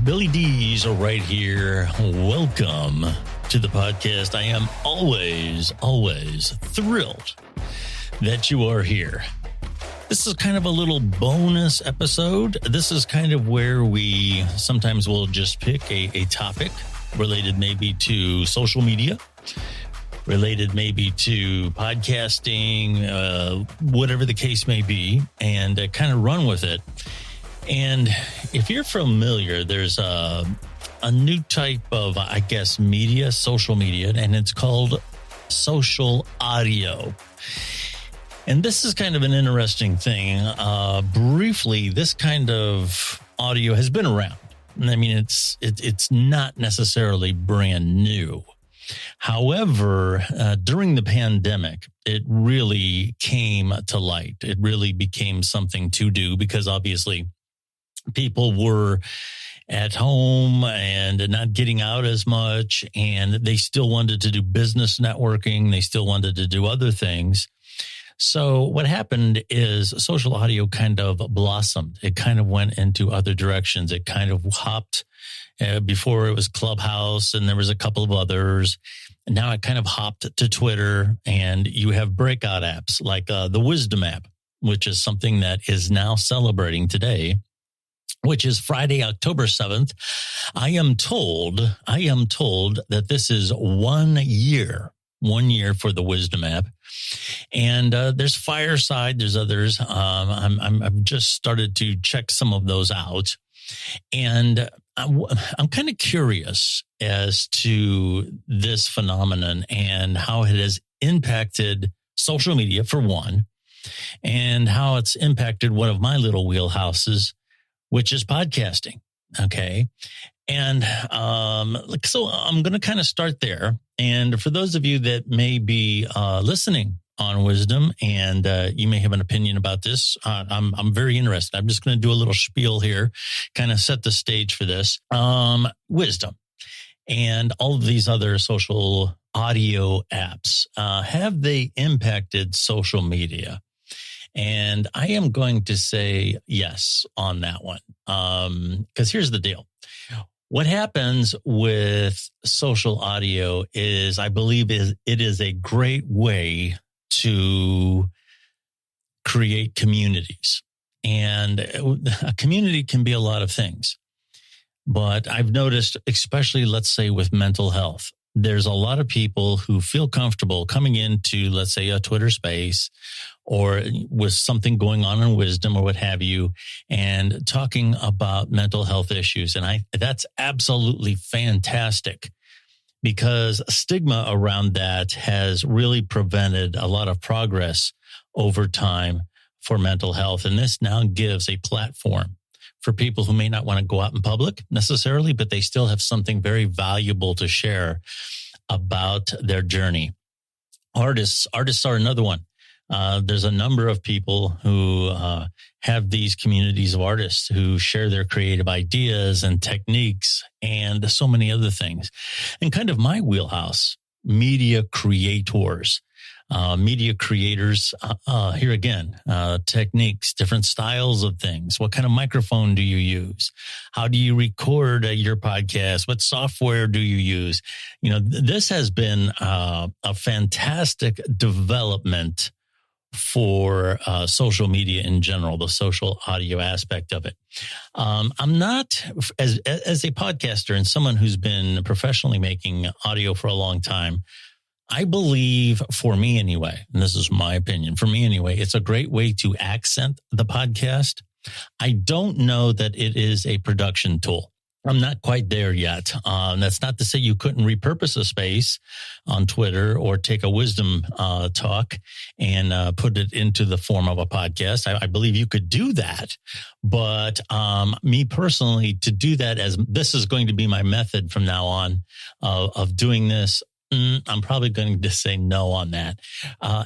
Billy D's right here. Welcome to the podcast. I am always thrilled that you are here. This is kind of a little bonus episode. This is kind of where we sometimes will just pick a topic related maybe to social media, related maybe to podcasting, whatever the case may be, and kind of run with it. And if you're familiar, there's a new type of, I guess, media, social media, and it's called social audio. And this is kind of an interesting thing. Briefly, this kind of audio has been around. I mean, it's not necessarily brand new. However, during the pandemic, it really came to light. It really became something to do because obviously people were at home and not getting out as much, and they still wanted to do business networking. They still wanted to do other things. So what happened is social audio kind of blossomed. It kind of went into other directions. It kind of hopped. Before it was Clubhouse, and there was a couple of others. And now it kind of hopped to Twitter, and you have breakout apps like the Wisdom app, which is something that is now celebrating today, which is Friday, October 7th. I am told that this is 1 year for the Wisdom app. And there's Fireside, there's others. I've just started to check some of those out. And I'm kind of curious as to this phenomenon and how it has impacted social media, for one, and how it's impacted one of my little wheelhouses, which is podcasting. Okay. And so I'm going to kind of start there. And for those of you that may be listening on Wisdom, and you may have an opinion about this, I'm very interested. I'm just going to do a little spiel here, kind of set the stage for this. Wisdom and all of these other social audio apps, have they impacted social media? And I am going to say yes on that one, because here's the deal. What happens with social audio is, I believe, it is a great way to create communities. And a community can be a lot of things. But I've noticed, especially, let's say, with mental health, there's a lot of people who feel comfortable coming into, let's say, a Twitter space or with something going on in Wisdom or what have you, and talking about mental health issues. And that's absolutely fantastic, because stigma around that has really prevented a lot of progress over time for mental health. And this now gives a platform for people who may not want to go out in public necessarily, but they still have something very valuable to share about their journey. Artists are another one. There's a number of people who have these communities of artists who share their creative ideas and techniques and so many other things. And kind of my wheelhouse, media creators. Here again, techniques, different styles of things. What kind of microphone do you use? How do you record your podcast? What software do you use? You know, this has been a fantastic development for social media in general, the social audio aspect of it. I'm not, as a podcaster and someone who's been professionally making audio for a long time, I believe, for me anyway, and this is my opinion, for me anyway, it's a great way to accent the podcast. I don't know that it is a production tool. I'm not quite there yet. That's not to say you couldn't repurpose a space on Twitter or take a Wisdom talk and put it into the form of a podcast. I believe you could do that. But me personally, to do that, as this is going to be my method from now on of doing this, I'm probably going to say no on that.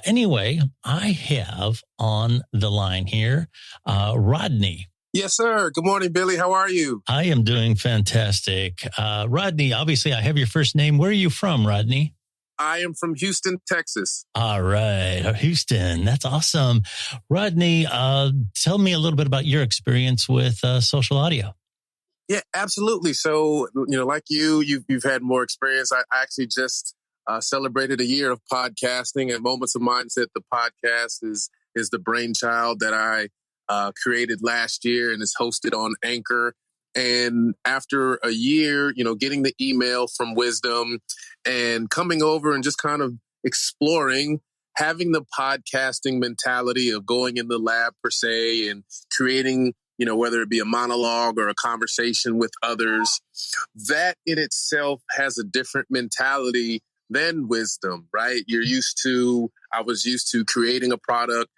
Anyway, I have on the line here Rodney. Yes, sir. Good morning, Billy. How are you? I am doing fantastic. Rodney, obviously, I have your first name. Where are you from, Rodney? I am from Houston, Texas. All right. Houston. That's awesome. Rodney, tell me a little bit about your experience with social audio. Yeah, absolutely. So, like you've had more experience. I actually just celebrated a year of podcasting, and Moments of Mindset. The podcast is the brainchild that I created last year and is hosted on Anchor. And after a year, getting the email from Wisdom and coming over and just kind of exploring, having the podcasting mentality of going in the lab per se and creating, whether it be a monologue or a conversation with others, that in itself has a different mentality than Wisdom, right? I was used to creating a product,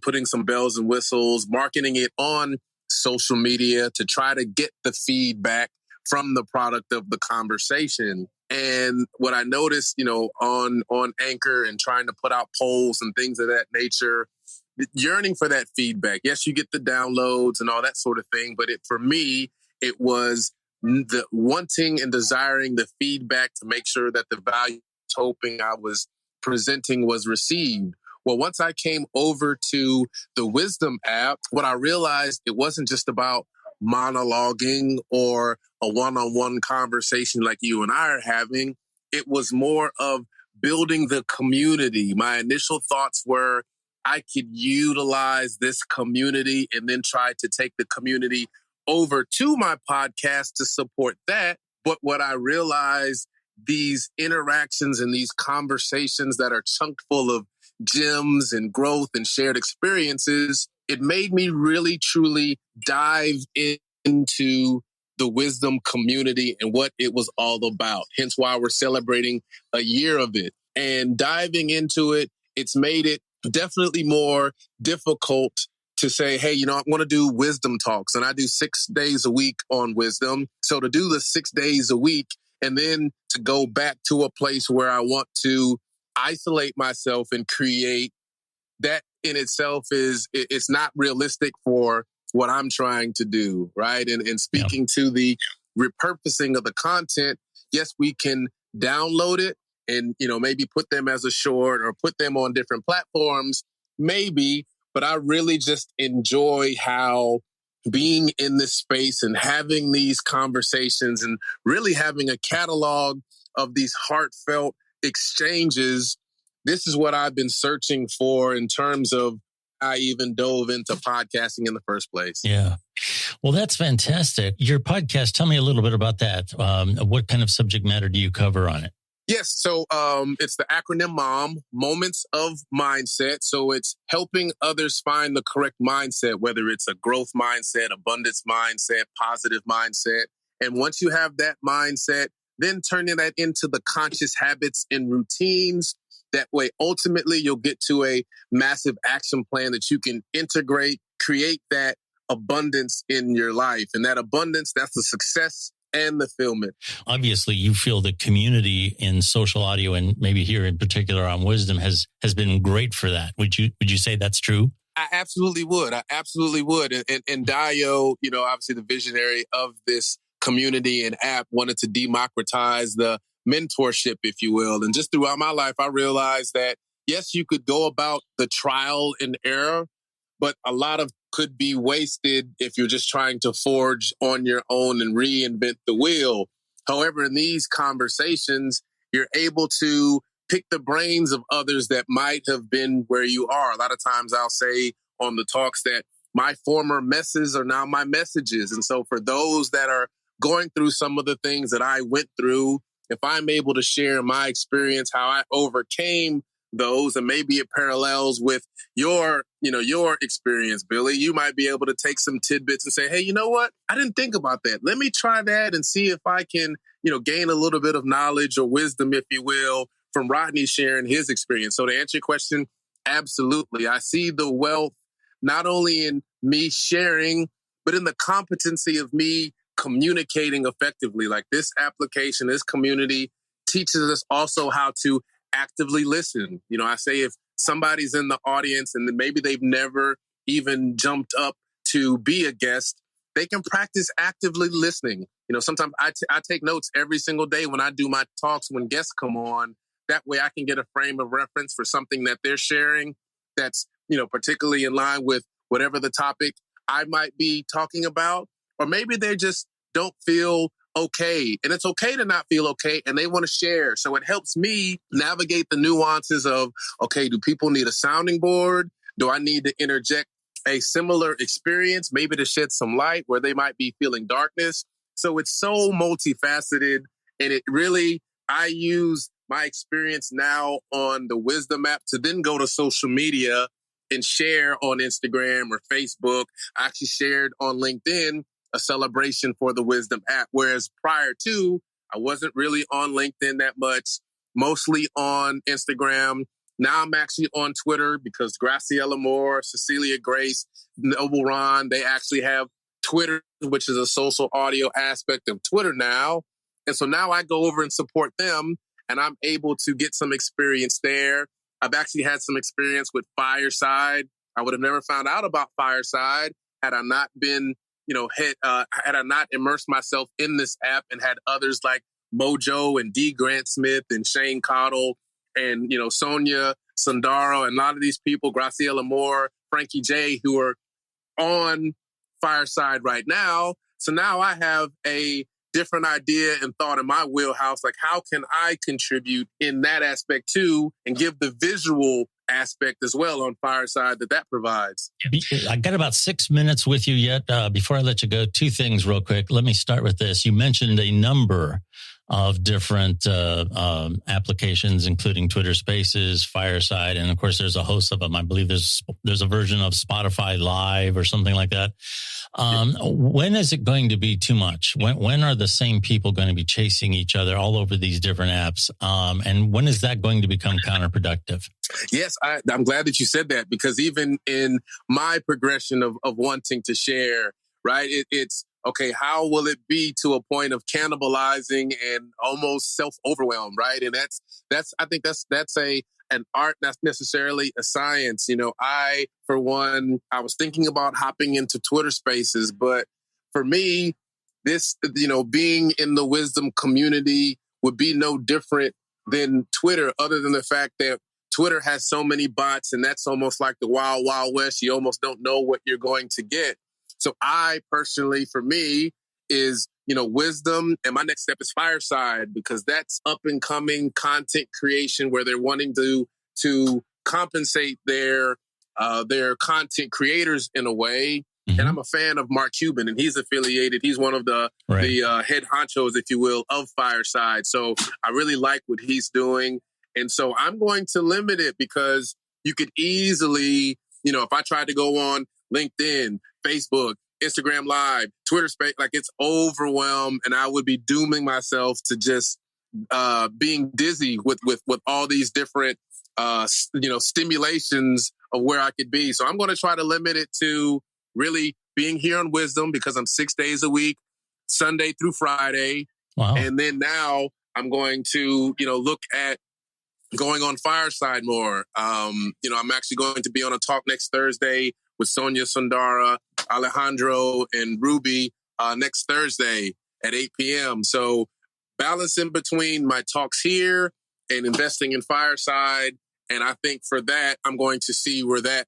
putting some bells and whistles, marketing it on social media to try to get the feedback from the product of the conversation. And what I noticed, on Anchor and trying to put out polls and things of that nature, yearning for that feedback. Yes, you get the downloads and all that sort of thing, but for me, it was the wanting and desiring the feedback to make sure that the value I was hoping I was presenting was received. Well, once I came over to the Wisdom app, what I realized, it wasn't just about monologuing or a one-on-one conversation like you and I are having. It was more of building the community. My initial thoughts were, I could utilize this community and then try to take the community over to my podcast to support that. But what I realized, these interactions and these conversations that are chunked full of gems and growth and shared experiences, it made me really, truly dive into the Wisdom community and what it was all about. Hence why we're celebrating a year of it. And diving into it, it's made it definitely more difficult to say, hey, I want to do Wisdom talks, and I do 6 days a week on Wisdom. So to do the 6 days a week and then to go back to a place where I want to isolate myself and create, that in itself it's not realistic for what I'm trying to do, right? And speaking to the repurposing of the content, yes, we can download it and, maybe put them as a short or put them on different platforms, maybe, but I really just enjoy how being in this space and having these conversations and really having a catalog of these heartfelt exchanges. This is what I've been searching for in terms of I even dove into podcasting in the first place. Yeah. Well, that's fantastic. Your podcast, tell me a little bit about that. What kind of subject matter do you cover on it? Yes. So it's the acronym MOM, Moments of Mindset. So it's helping others find the correct mindset, whether it's a growth mindset, abundance mindset, positive mindset. And once you have that mindset, then turning that into the conscious habits and routines. That way, ultimately, you'll get to a massive action plan that you can integrate, create that abundance in your life. And that abundance, that's the success and the fulfillment. Obviously, you feel the community in social audio, and maybe here in particular on Wisdom, has been great for that. Would you say that's true? I absolutely would. And Dio, obviously the visionary of this community and app, wanted to democratize the mentorship, if you will. And just throughout my life, I realized that, yes, you could go about the trial and error, but a lot of could be wasted if you're just trying to forge on your own and reinvent the wheel. However, in these conversations, you're able to pick the brains of others that might have been where you are. A lot of times I'll say on the talks that my former messes are now my messages. And so for those that are going through some of the things that I went through, if I'm able to share my experience, how I overcame those, and maybe it parallels with your experience, Billy, you might be able to take some tidbits and say, hey, you know what? I didn't think about that. Let me try that and see if I can, gain a little bit of knowledge or wisdom, if you will, from Rodney sharing his experience. So to answer your question, absolutely. I see the wealth not only in me sharing, but in the competency of me communicating effectively. Like this application, this community teaches us also how to actively listen. I say if somebody's in the audience and maybe they've never even jumped up to be a guest, they can practice actively listening. Sometimes I take notes every single day when I do my talks when guests come on. That way I can get a frame of reference for something that they're sharing that's, particularly in line with whatever the topic I might be talking about. Or maybe they're just don't feel okay. And it's okay to not feel okay, and they want to share. So it helps me navigate the nuances of, okay, do people need a sounding board? Do I need to interject a similar experience, maybe to shed some light where they might be feeling darkness? So it's so multifaceted, and it really, I use my experience now on the Wisdom app to then go to social media and share on Instagram or Facebook. I actually shared on LinkedIn a celebration for the Wisdom app, whereas prior to, I wasn't really on LinkedIn that much, mostly on Instagram. Now I'm actually on Twitter because Graciela Moore, Cecilia Grace, Noble Ron, they actually have Twitter, which is a social audio aspect of Twitter now. And so now I go over and support them, and I'm able to get some experience there. I've actually had some experience with Fireside. I would have never found out about Fireside had I not been, had I not immersed myself in this app and had others like Mojo and D. Grant Smith and Shane Cottle and, Sonia Sundaro and a lot of these people, Graciela Moore, Frankie J, who are on Fireside right now. So now I have a different idea and thought in my wheelhouse, like how can I contribute in that aspect too and give the visual aspect as well on Fireside that provides. I got about 6 minutes with you yet. Before I let you go, two things real quick. Let me start with this. You mentioned a number of different applications, including Twitter Spaces, Fireside, and of course, there's a host of them. I believe there's a version of Spotify Live or something like that. When is it going to be too much? When are the same people going to be chasing each other all over these different apps? And when is that going to become counterproductive? Yes, I'm glad that you said that, because even in my progression of wanting to share, right, it's okay, how will it be to a point of cannibalizing and almost self-overwhelm, right? And I think that's an art, not necessarily a science. I, for one, I was thinking about hopping into Twitter Spaces, but for me, this, being in the Wisdom community would be no different than Twitter, other than the fact that Twitter has so many bots, and that's almost like the wild, wild west. You almost don't know what you're going to get. So I personally, for me, is, Wisdom, and my next step is Fireside, because that's up and coming content creation where they're wanting to compensate their content creators in a way. Mm-hmm. And I'm a fan of Mark Cuban, and he's affiliated. He's one of the head honchos, if you will, of Fireside. So I really like what he's doing. And so I'm going to limit it, because you could easily, if I tried to go on LinkedIn, Facebook, Instagram Live, Twitter Space, like it's overwhelmed, and I would be dooming myself to just being dizzy with all these different stimulations of where I could be. So I'm going to try to limit it to really being here on Wisdom, because I'm 6 days a week, Sunday through Friday. Wow. And then now I'm going to, look at going on Fireside more. I'm actually going to be on a talk next Thursday with Sonia Sundara, Alejandro, and Ruby next Thursday at 8 p.m. So balancing between my talks here and investing in Fireside. And I think for that, I'm going to see where that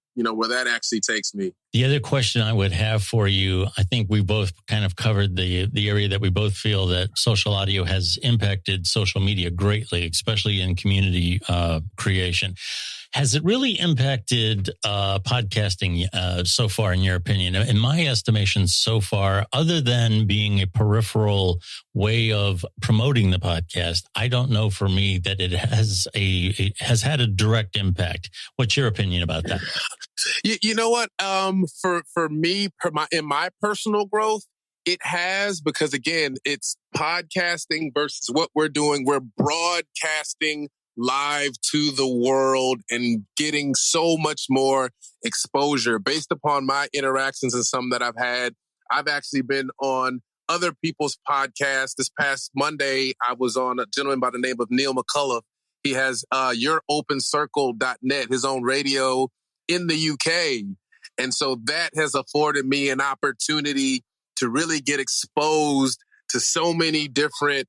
actually takes me. The other question I would have for you, I think we both kind of covered the area that we both feel that social audio has impacted social media greatly, especially in community creation. Has it really impacted podcasting so far, in your opinion? In my estimation so far, other than being a peripheral way of promoting the podcast, I don't know for me that it has had a direct impact. What's your opinion about that? You know what? For me, in my personal growth, it has, because again, it's podcasting versus what we're doing. We're broadcasting live to the world and getting so much more exposure based upon my interactions and some that I've had. I've actually been on other people's podcasts. This past Monday, I was on a gentleman by the name of Neil McCullough. He has YourOpenCircle.net, his own radio in the UK. And so that has afforded me an opportunity to really get exposed to so many different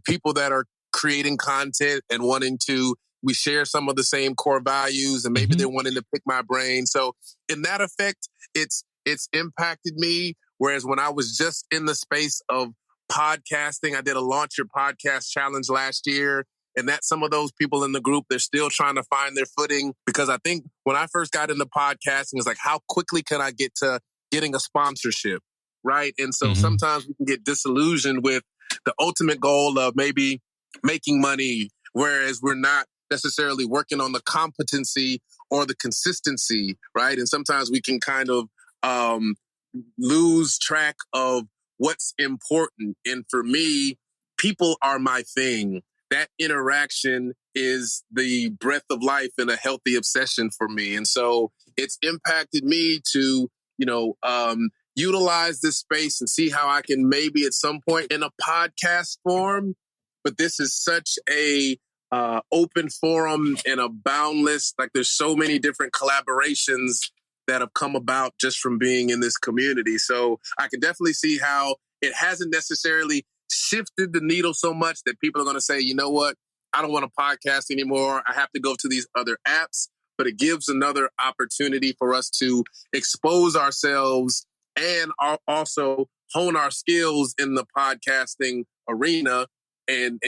people that are creating content and we share some of the same core values, and maybe they're wanting to pick my brain. So in that effect, it's impacted me. Whereas when I was just in the space of podcasting, I did a Launch Your Podcast Challenge last year. And that some of those people in the group, they're still trying to find their footing. Because I think when I first got into podcasting, it's like, how quickly can I get to getting a sponsorship, right? And so sometimes we can get disillusioned with the ultimate goal of maybe making money, whereas we're not necessarily working on the competency or the consistency, right? And sometimes we can kind of lose track of what's important. And for me, people are my thing. That interaction is the breath of life and a healthy obsession for me. And so it's impacted me to, utilize this space and see how I can maybe at some point in a podcast form. But this is such a open forum and a boundless, like there's so many different collaborations that have come about just from being in this community. So I can definitely see how it hasn't necessarily shifted the needle so much that people are going to say, you know what, I don't want to podcast anymore. I have to go to these other apps. But it gives another opportunity for us to expose ourselves and also hone our skills in the podcasting arena and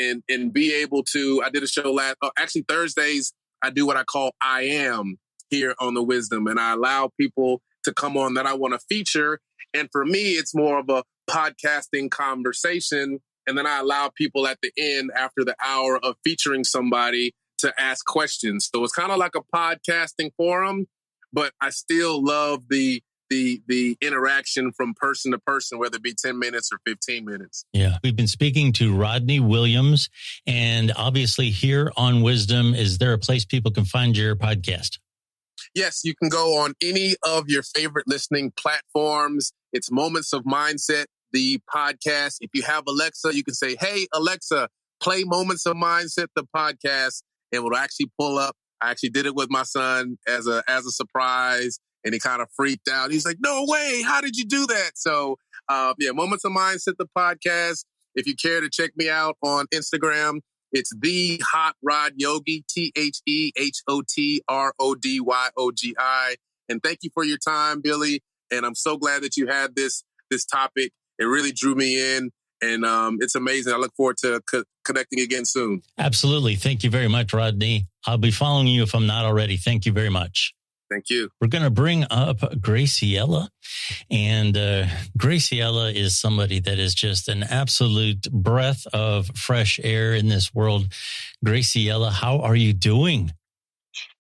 be able to. I did a show actually Thursdays. I do what I call I Am here on The Wisdom, and I allow people to come on that I want to feature. And for me, it's more of a podcasting conversation. And then I allow people at the end, after the hour of featuring somebody, to ask questions. So it's kind of like a podcasting forum, but I still love the interaction from person to person, whether it be 10 minutes or 15 minutes. Yeah. We've been speaking to Rodney Williams, and obviously here on Wisdom, is there a place people can find your podcast? Yes, you can go on any of your favorite listening platforms. It's Moments of Mindset, the podcast. If you have Alexa, you can say, hey, Alexa, play Moments of Mindset, the podcast, and it'll actually pull up. I actually did it with my son as a surprise, and he kind of freaked out. He's like, no way, how did you do that? So, Moments of Mindset, the podcast. If you care to check me out on Instagram, it's The Hot Rod Yogi, TheHotRodYogi. And thank you for your time, Billy. And I'm so glad that you had this topic. It really drew me in. And it's amazing. I look forward to connecting again soon. Absolutely. Thank you very much, Rodney. I'll be following you if I'm not already. Thank you very much. Thank you. We're going to bring up Graciela. And Graciela is somebody that is just an absolute breath of fresh air in this world. Graciela, how are you doing?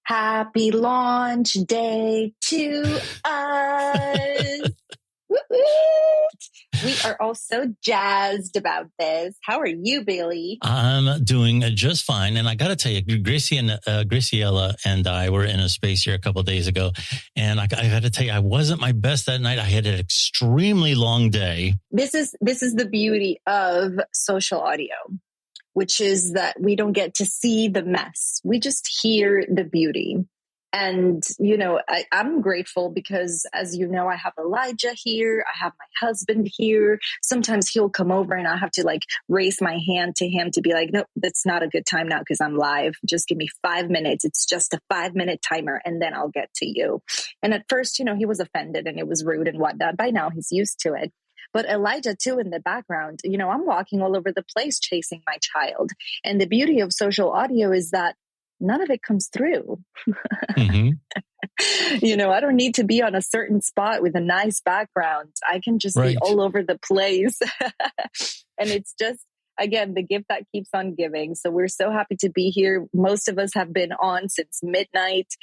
Happy launch day to us. We are all so jazzed about this. How are you, Billy? I'm doing just fine. And I got to tell you, Graciela and I were in a space here a couple of days ago. And I got to tell you, I wasn't my best that night. I had an extremely long day. This is the beauty of social audio, which is that we don't get to see the mess. We just hear the beauty. And, I'm grateful because, as you know, I have Elijah here. I have my husband here. Sometimes he'll come over and I have to raise my hand to him to be like, no, that's not a good time now because I'm live. Just give me 5 minutes. It's just a 5-minute timer and then I'll get to you. And at first, he was offended and it was rude and whatnot. By now he's used to it. But Elijah, too, in the background, I'm walking all over the place chasing my child. And the beauty of social audio is that none of it comes through. Mm-hmm. I don't need to be on a certain spot with a nice background. I can just be all over the place. And it's just, again, the gift that keeps on giving. So we're so happy to be here. Most of us have been on since midnight.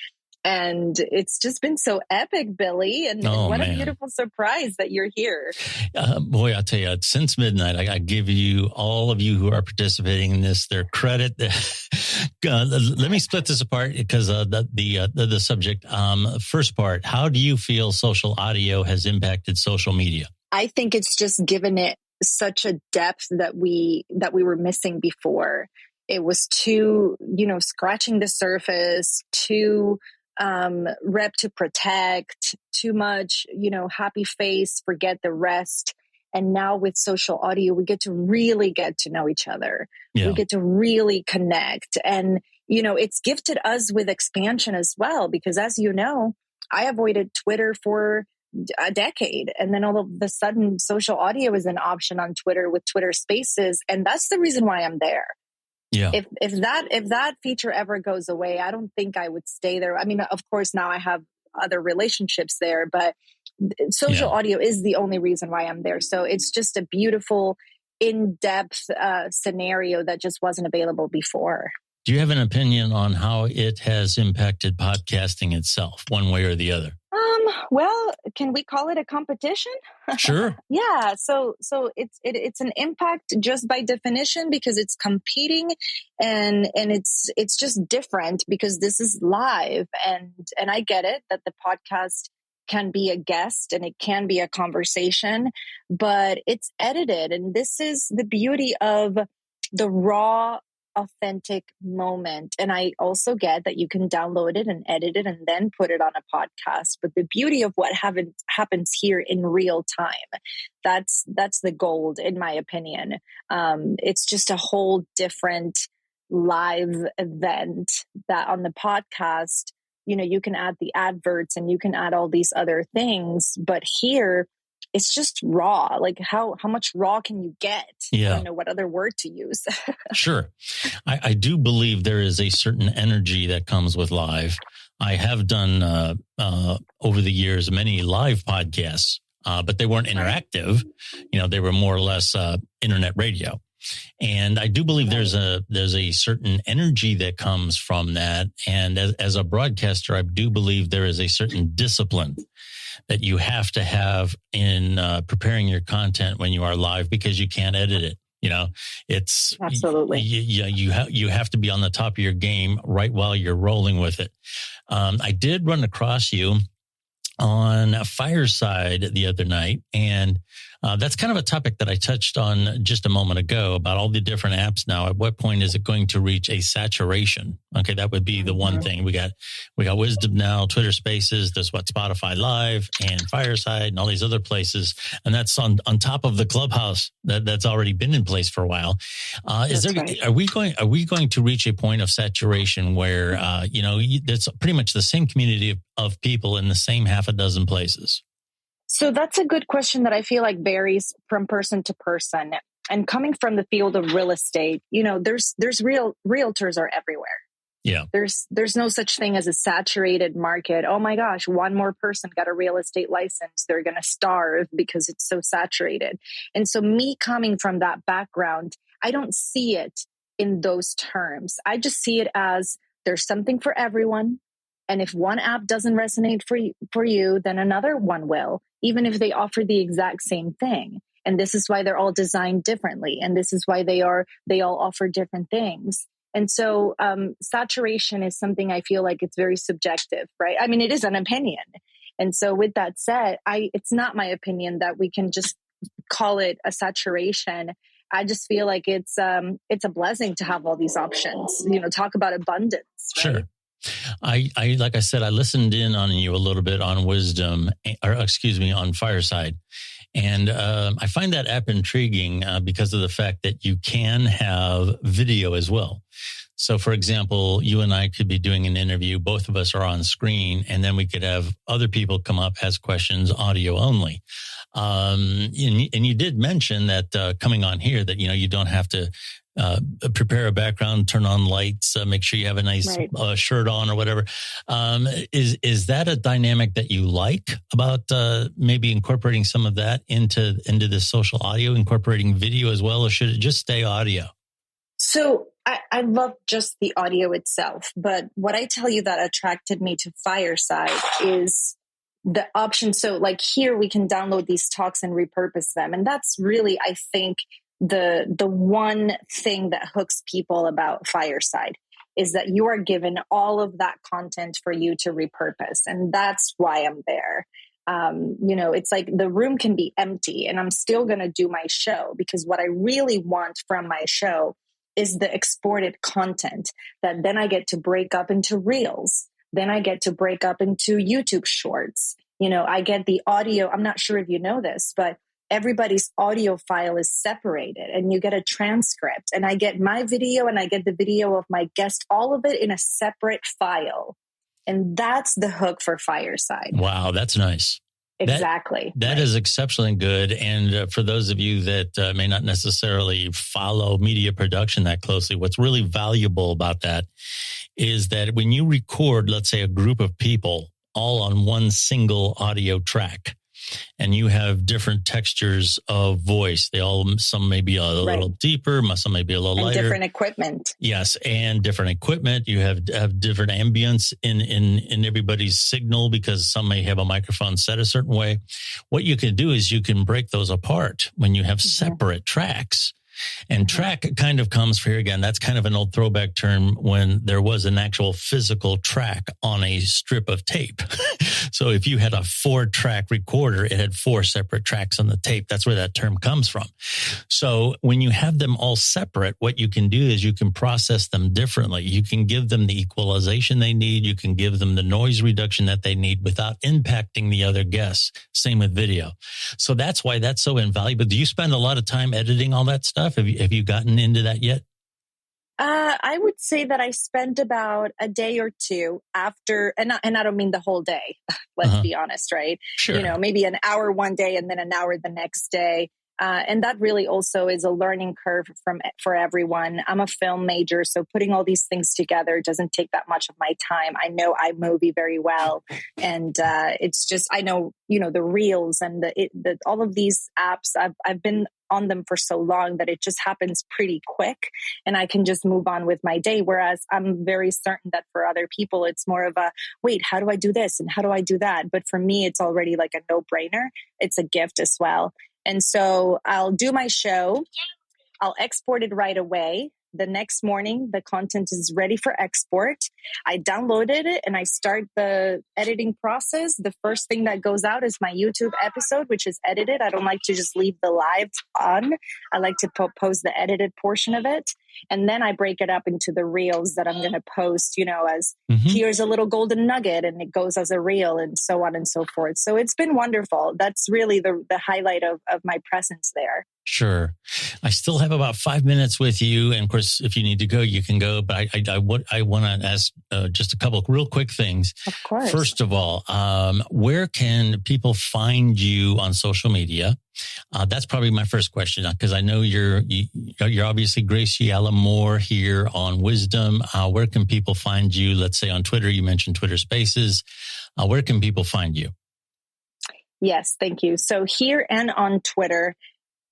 And it's just been so epic, Billy. And what a beautiful surprise that you're here. Boy, I'll tell you, since midnight, I give you, all of you who are participating in this, their credit. Let me split this apart because the subject. First part, how do you feel social audio has impacted social media? I think it's just given it such a depth that we were missing before. It was too, scratching the surface, too rep to protect, too much, happy face, forget the rest. And now with social audio, we get to really get to know each other. Yeah. We get to really connect. And, it's gifted us with expansion as well, because as you know, I avoided Twitter for a decade. And then all of a sudden, social audio is an option on Twitter with Twitter Spaces. And that's the reason why I'm there. Yeah. If that feature ever goes away, I don't think I would stay there. I mean, of course, now I have other relationships there, but social audio is the only reason why I'm there. So it's just a beautiful, in-depth scenario that just wasn't available before. Do you have an opinion on how it has impacted podcasting itself, one way or the other? Well, can we call it a competition? Sure. Yeah. So it's an impact just by definition because it's competing and it's just different because this is live and I get it that the podcast can be a guest and it can be a conversation, but it's edited. And this is the beauty of the raw, authentic moment. And I also get that you can download it and edit it and then put it on a podcast. But the beauty of what happens here in real time, that's the gold, in my opinion. It's just a whole different live event that on the podcast, you can add the adverts and you can add all these other things. But here, it's just raw. Like how much raw can you get? Yeah. I don't know what other word to use. Sure. I do believe there is a certain energy that comes with live. I have done over the years many live podcasts, but they weren't interactive. They were more or less internet radio. And I do believe there's a certain energy that comes from that. And as a broadcaster, I do believe there is a certain discipline that you have to have in preparing your content when you are live because you can't edit it. It's absolutely you have to be on the top of your game right while you're rolling with it. I did run across you on a Fireside the other night, and that's kind of a topic that I touched on just a moment ago about all the different apps now. At what point is it going to reach a saturation? Okay, that would be the one thing. We got Wisdom now, Twitter Spaces, there's Spotify Live and Fireside and all these other places, and that's on top of the Clubhouse that's already been in place for a while. Are we going to reach a point of saturation where that's pretty much the same community of people in the same half a dozen places? So that's a good question that I feel like varies from person to person. And coming from the field of real estate, there's realtors are everywhere. Yeah. There's no such thing as a saturated market. Oh my gosh, one more person got a real estate license. They're going to starve because it's so saturated. And so me coming from that background, I don't see it in those terms. I just see it as there's something for everyone. And if one app doesn't resonate for you, then another one will, even if they offer the exact same thing. And this is why they're all designed differently. And this is why they all offer different things. And so saturation is something I feel like it's very subjective, right? I mean, it is an opinion. And so with that said, it's not my opinion that we can just call it a saturation. I just feel like it's a blessing to have all these options, talk about abundance. Right? Sure. I like I said, I listened in on you a little bit on Wisdom, on Fireside. And I find that app intriguing because of the fact that you can have video as well. So, for example, you and I could be doing an interview. Both of us are on screen, and then we could have other people come up, ask questions, audio only. And you did mention that coming on here that, you don't have to prepare a background, turn on lights, make sure you have a nice shirt on or whatever. Is that a dynamic that you like about maybe incorporating some of that into this social audio, incorporating video as well, or should it just stay audio? So I love just the audio itself, but what I tell you that attracted me to Fireside is the option. So like here we can download these talks and repurpose them. And that's really, I think, the one thing that hooks people about Fireside is that you are given all of that content for you to repurpose. And that's why I'm there. It's like the room can be empty and I'm still going to do my show because what I really want from my show is the exported content that then I get to break up into reels. Then I get to break up into YouTube shorts. I get the audio. I'm not sure if you know this, but everybody's audio file is separated and you get a transcript and I get my video and I get the video of my guest, all of it in a separate file. And that's the hook for Fireside. Wow, that's nice. Exactly. That is exceptionally good. And for those of you that may not necessarily follow media production that closely, what's really valuable about that is that when you record, let's say, a group of people all on one single audio track, and you have different textures of voice. Some may be a little deeper, some may be a little lighter. Different equipment. Yes, and different equipment. You have different ambience in everybody's signal because some may have a microphone set a certain way. What you can do is you can break those apart when you have separate tracks. And track kind of comes for here again. That's kind of an old throwback term when there was an actual physical track on a strip of tape. So if you had a 4-track recorder, it had 4 separate tracks on the tape. That's where that term comes from. So when you have them all separate, what you can do is you can process them differently. You can give them the equalization they need. You can give them the noise reduction that they need without impacting the other guests. Same with video. So that's why that's so invaluable. Do you spend a lot of time editing all that stuff? Have you gotten into that yet? I would say that I spent about a day or two after, and I don't mean the whole day. Let's be honest, right? Sure. Maybe an hour one day and then an hour the next day. And that really also is a learning curve for everyone. I'm a film major, so putting all these things together doesn't take that much of my time. I know iMovie very well, and it's just I know the Reels and the all of these apps. I've been on them for so long that it just happens pretty quick, and I can just move on with my day. Whereas I'm very certain that for other people, it's more of a wait, how do I do this and how do I do that? But for me, it's already like a no-brainer. It's a gift as well. And so I'll do my show. I'll export it right away. The next morning, the content is ready for export. I downloaded it and I start the editing process. The first thing that goes out is my YouTube episode, which is edited. I don't like to just leave the live on. I like to post the edited portion of it. And then I break it up into the reels that I'm going to post, as here's a little golden nugget and it goes as a reel and so on and so forth. So it's been wonderful. That's really the highlight of my presence there. Sure. I still have about 5 minutes with you. And of course, if you need to go, you can go. But I want to ask just a couple of real quick things. Of course. First of all, where can people find you on social media? That's probably my first question, because I know you're obviously Graciela Moore here on Wisdom. Where can people find you? Let's say on Twitter. You mentioned Twitter Spaces. Where can people find you? Yes, thank you. So here and on Twitter,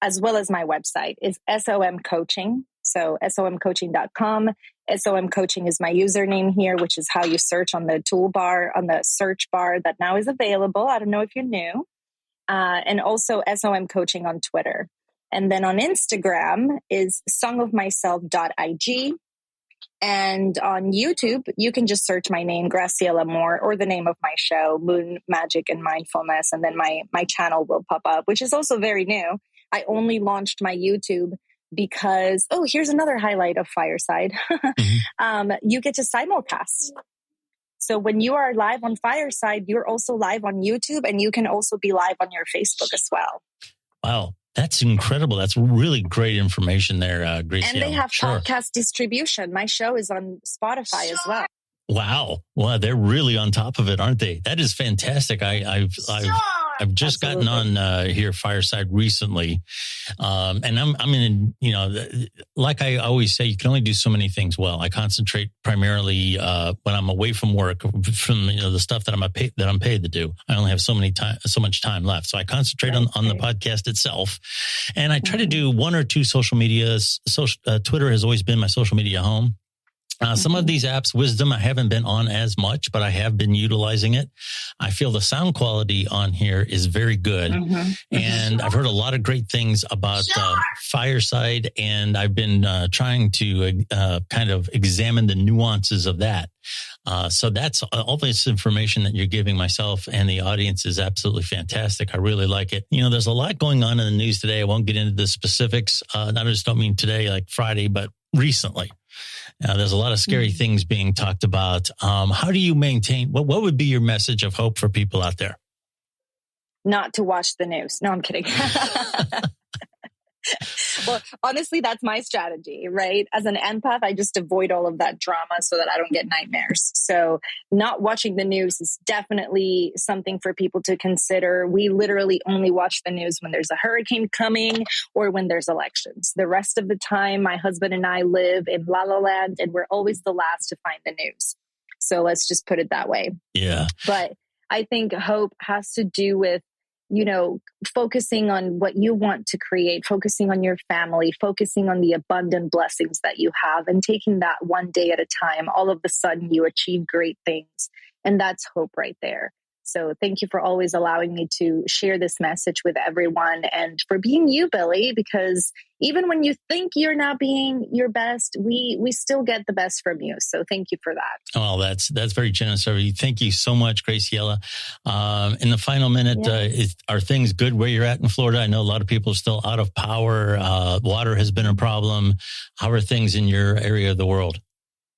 as well as my website, is SOM Coaching. So somcoaching.com. SOM Coaching is my username here, which is how you search on the toolbar, on the search bar that now is available. I don't know if you knew. And also SOM Coaching on Twitter. And then on Instagram is songofmyself.ig. And on YouTube, you can just search my name, Graciela Moore, or the name of my show, Moon Magic and Mindfulness. And then my channel will pop up, which is also very new. I only launched my YouTube because, here's another highlight of Fireside. You get to simulcast. So when you are live on Fireside, you're also live on YouTube, and you can also be live on your Facebook as well. Wow. That's incredible. That's really great information there, Graciela. And they have podcast distribution. My show is on Spotify as well. Wow. Well, they're really on top of it, aren't they? That is fantastic. I've just gotten on here Fireside recently. And I'm in, like I always say, you can only do so many things well. I concentrate primarily when I'm away from work, from the stuff that I'm paid to do. I only have so much time left. So I concentrate on the podcast itself. And I try to do one or two social medias. Twitter has always been my social media home. Some of these apps, Wisdom, I haven't been on as much, but I have been utilizing it. I feel the sound quality on here is very good. And I've heard a lot of great things about Fireside, and I've been trying to kind of examine the nuances of that. So that's all this information that you're giving myself and the audience is absolutely fantastic. I really like it. There's a lot going on in the news today. I won't get into the specifics. I just don't mean today, like Friday, but recently. There's a lot of scary things being talked about. How do you maintain, what would be your message of hope for people out there? Not to watch the news. No, I'm kidding. Well, honestly, that's my strategy, right? As an empath, I just avoid all of that drama so that I don't get nightmares. So not watching the news is definitely something for people to consider. We literally only watch the news when there's a hurricane coming or when there's elections. The rest of the time, my husband and I live in La La Land, and we're always the last to find the news. So let's just put it that way. Yeah. But I think hope has to do with, focusing on what you want to create, focusing on your family, focusing on the abundant blessings that you have, and taking that one day at a time. All of a sudden, you achieve great things. And that's hope right there. So thank you for always allowing me to share this message with everyone, and for being you, Billy, because even when you think you're not being your best, we still get the best from you. So thank you for that. Oh, that's very generous of you. Thank you so much, Graciela. In the final minute, are things good where you're at in Florida? I know a lot of people are still out of power. Water has been a problem. How are things in your area of the world?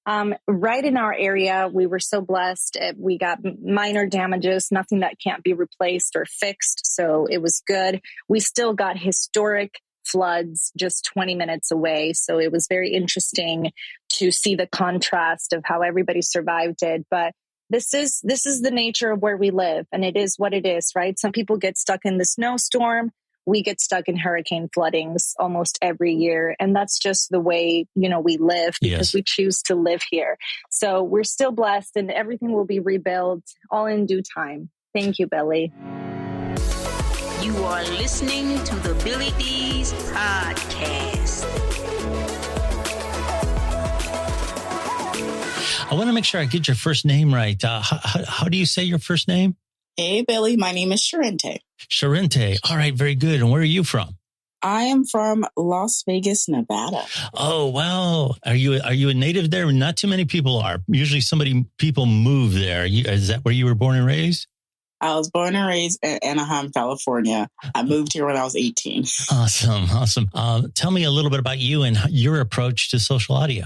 Right in our area, we were so blessed. We got minor damages, nothing that can't be replaced or fixed. So it was good. We still got historic floods just 20 minutes away. So it was very interesting to see the contrast of how everybody survived it. But this is the nature of where we live, and it is what it is, right? Some people get stuck in the snowstorm. We get stuck in hurricane floodings almost every year. And that's just the way, we live, because we choose to live here. So we're still blessed, and everything will be rebuilt all in due time. Thank you, Billy. You are listening to the Billy D's podcast. I want to make sure I get your first name right. How do you say your first name? Hey, Billy. My name is Sharente. Sharente. All right. Very good. And where are you from? I am from Las Vegas, Nevada. Oh, wow. Are you a native there? Not too many people are. Usually people move there. Is that where you were born and raised? I was born and raised in Anaheim, California. I moved here when I was 18. Awesome. Tell me a little bit about you and your approach to social audio.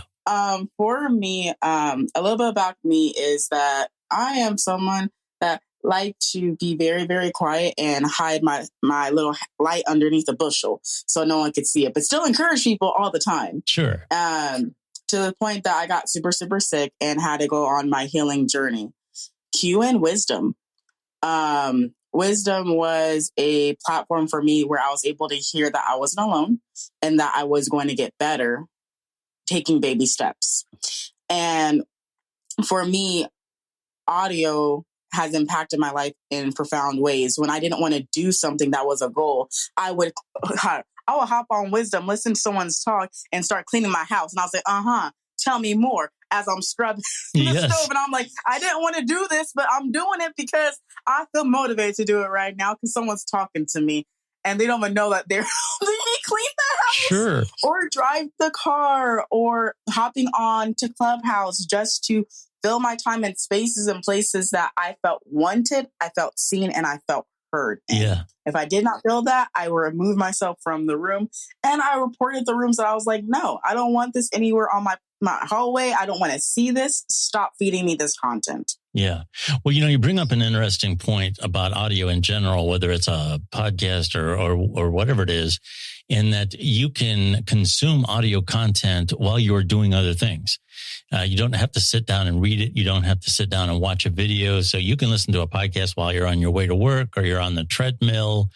For me, a little bit about me is that I am someone that like to be very, very quiet and hide my little light underneath a bushel so no one could see it, but still encourage people all the time. Sure. To the point that I got super, super sick and had to go on my healing journey. Q and Wisdom. Wisdom was a platform for me where I was able to hear that I wasn't alone and that I was going to get better, taking baby steps. And for me, audio has impacted my life in profound ways. When I didn't want to do something that was a goal, I would hop on Wisdom, listen to someone's talk, and start cleaning my house. And I'll say, tell me more, as I'm scrubbing the stove. And I'm like, I didn't want to do this, but I'm doing it because I feel motivated to do it right now because someone's talking to me and they don't even know that they're helping me clean the house. Sure. Or drive the car, or hopping on to Clubhouse just to fill my time in spaces and places that I felt wanted, I felt seen, and I felt heard. And if I did not feel that, I would remove myself from the room. And I reported the rooms that I was like, no, I don't want this anywhere on my hallway. I don't want to see this. Stop feeding me this content. Yeah. Well, you bring up an interesting point about audio in general, whether it's a podcast or whatever it is, in that you can consume audio content while you're doing other things. You don't have to sit down and read it. You don't have to sit down and watch a video. So you can listen to a podcast while you're on your way to work or you're on the treadmill,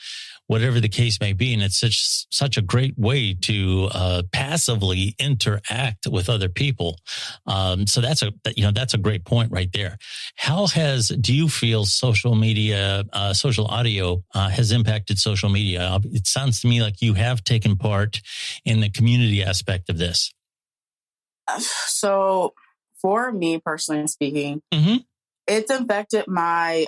whatever the case may be. And it's such a great way to passively interact with other people. So that's a great point right there. Do you feel social media, social audio has impacted social media? It sounds to me like you have taken part in the community aspect of this. So for me personally speaking, it's affected my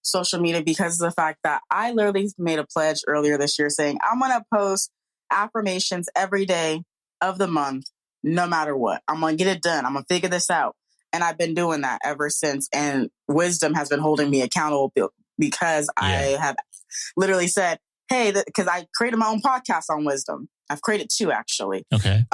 social media because of the fact that I literally made a pledge earlier this year saying I'm going to post affirmations every day of the month, no matter what. I'm going to get it done. I'm going to figure this out. And I've been doing that ever since. And Wisdom has been holding me accountable because I have literally said, hey, because I created my own podcast on Wisdom. I've created 2 actually. Okay.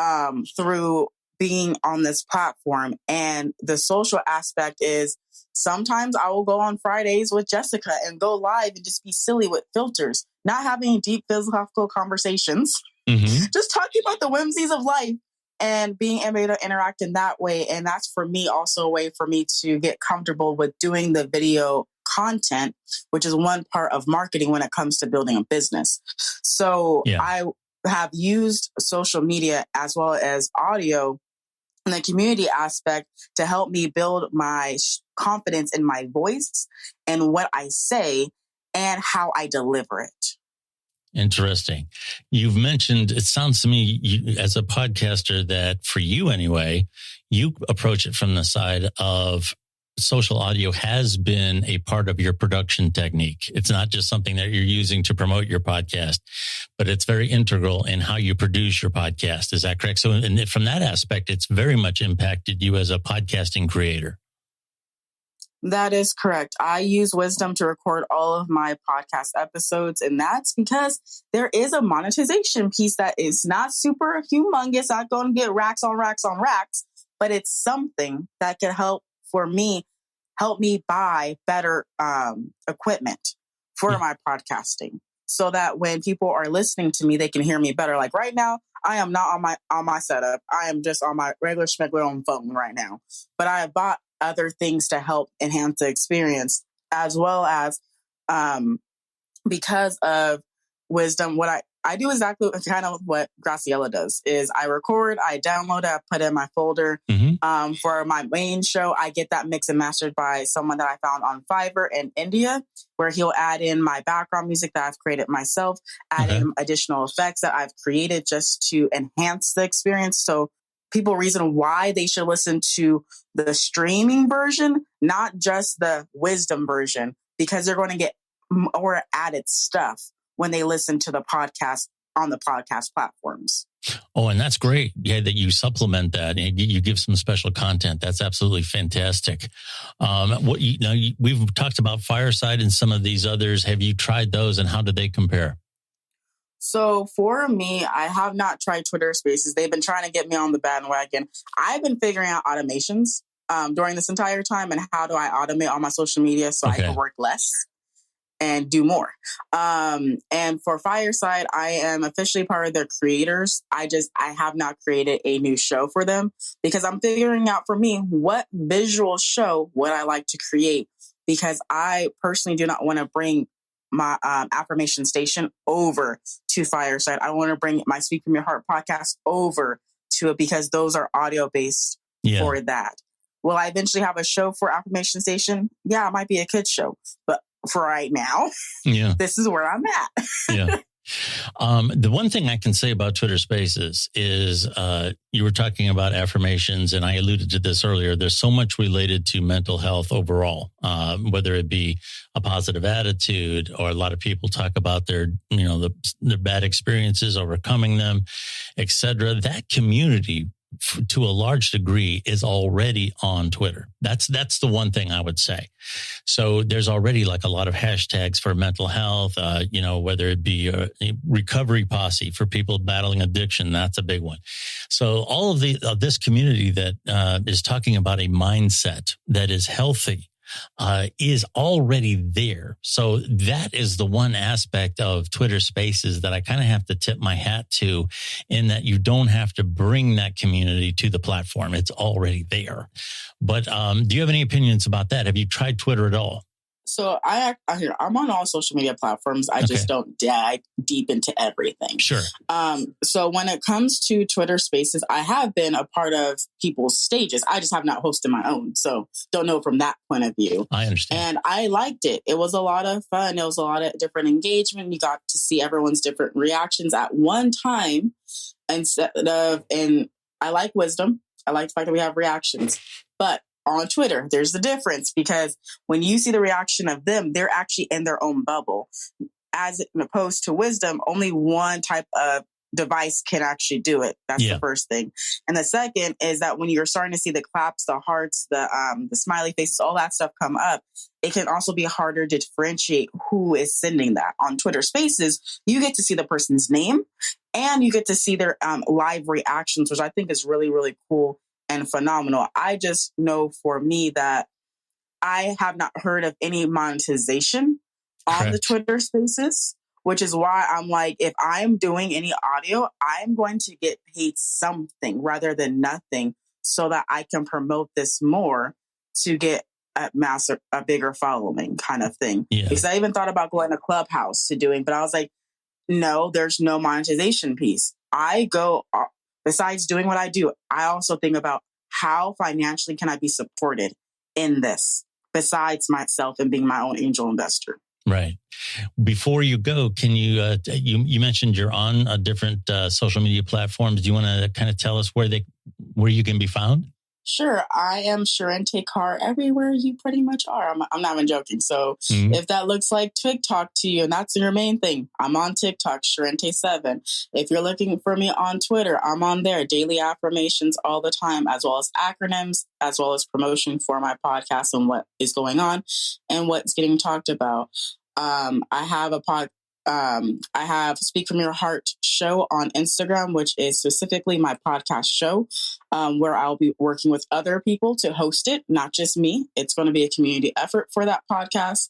Through being on this platform. And the social aspect is sometimes I will go on Fridays with Jessica and go live and just be silly with filters, not having deep philosophical conversations. Just talking about the whimsies of life and being able to interact in that way. And that's for me also a way for me to get comfortable with doing the video content, which is one part of marketing when it comes to building a business. So I have used social media as well as audio and the community aspect to help me build my confidence in my voice and what I say and how I deliver it. Interesting. You've mentioned, it sounds to me as a podcaster that for you anyway, you approach it from the side of social audio has been a part of your production technique. It's not just something that you're using to promote your podcast, but it's very integral in how you produce your podcast. Is that correct? So and from that aspect, it's very much impacted you as a podcasting creator. That is correct. I use Wisdom to record all of my podcast episodes, and that's because there is a monetization piece that is not super humongous, not going to get racks on racks on racks, but it's something that can help me buy better equipment for my podcasting, so that when people are listening to me, they can hear me better. Like right now, I am not on my setup. I am just on my regular schmegular phone right now, but I have bought other things to help enhance the experience, as well as because of Wisdom, what I do exactly kind of what Graciela does is I record, I download it, I put it in my folder. For my main show, I get that mixed and mastered by someone that I found on Fiverr in India, where he'll add in my background music that I've created myself, add in additional effects that I've created just to enhance the experience. So people reason why they should listen to the streaming version, not just the Wisdom version, because they're going to get more added stuff when they listen to the podcast on the podcast platforms. Oh, and that's great. Yeah, that you supplement that and you give some special content. That's absolutely fantastic. We've talked about Fireside and some of these others. Have you tried those, and how do they compare? So for me, I have not tried Twitter Spaces. They've been trying to get me on the bandwagon. I've been figuring out automations during this entire time, and how do I automate all my social media so I can work less and do more. And for Fireside, I am officially part of their creators. I have not created a new show for them because I'm figuring out for me, what visual show would I like to create? Because I personally do not want to bring my Affirmation Station over to Fireside. I want to bring my Speak From Your Heart podcast over to it because those are audio based for that. Will I eventually have a show for Affirmation Station? Yeah, it might be a kids show, but for right now, this is where I'm at. The one thing I can say about Twitter Spaces is you were talking about affirmations, and I alluded to this earlier. There's so much related to mental health overall, whether it be a positive attitude, or a lot of people talk about their bad experiences, overcoming them, etc. That community, to a large degree, is already on Twitter. That's the one thing I would say. So there's already like a lot of hashtags for mental health, whether it be a recovery posse for people battling addiction. That's a big one. So all of this community that is talking about a mindset that is healthy is already there. So that is the one aspect of Twitter Spaces that I kind of have to tip my hat to, in that you don't have to bring that community to the platform. It's already there. But do you have any opinions about that? Have you tried Twitter at all? So I'm on all social media platforms. I just don't dive deep into everything. Sure. So when it comes to Twitter Spaces, I have been a part of people's stages. I just have not hosted my own. So don't know from that point of view. I understand. And I liked it. It was a lot of fun. It was a lot of different engagement. You got to see everyone's different reactions at one time and I like Wisdom. I like the fact that we have reactions, but on Twitter, there's the difference, because when you see the reaction of them, they're actually in their own bubble. As opposed to Wisdom, only one type of device can actually do it. That's the first thing. And the second is that when you're starting to see the claps, the hearts, the smiley faces, all that stuff come up, it can also be harder to differentiate who is sending that. On Twitter Spaces, you get to see the person's name and you get to see their live reactions, which I think is really, really cool and phenomenal. I just know for me that I have not heard of any monetization on the Twitter Spaces which is why I'm like, if I'm doing any audio, I'm going to get paid something rather than nothing so that I can promote this more to get a bigger following kind of thing. Yeah. Because I even thought about going to Clubhouse to doing, but I was like, no, there's no monetization piece. Besides doing what I do, I also think about how financially can I be supported in this besides myself and being my own angel investor. Right. Before you go, can you, you mentioned you're on different social media platforms. Do you want to kind of tell us where you can be found? Sure. I am Sharente Carr everywhere you pretty much are. I'm not even joking. So if that looks like TikTok to you and that's your main thing, I'm on TikTok, Sharente7. If you're looking for me on Twitter, I'm on there. Daily affirmations all the time, as well as acronyms, as well as promotion for my podcast and what is going on and what's getting talked about. I have Speak From Your Heart show on Instagram, which is specifically my podcast show, where I'll be working with other people to host it, not just me. It's going to be a community effort for that podcast.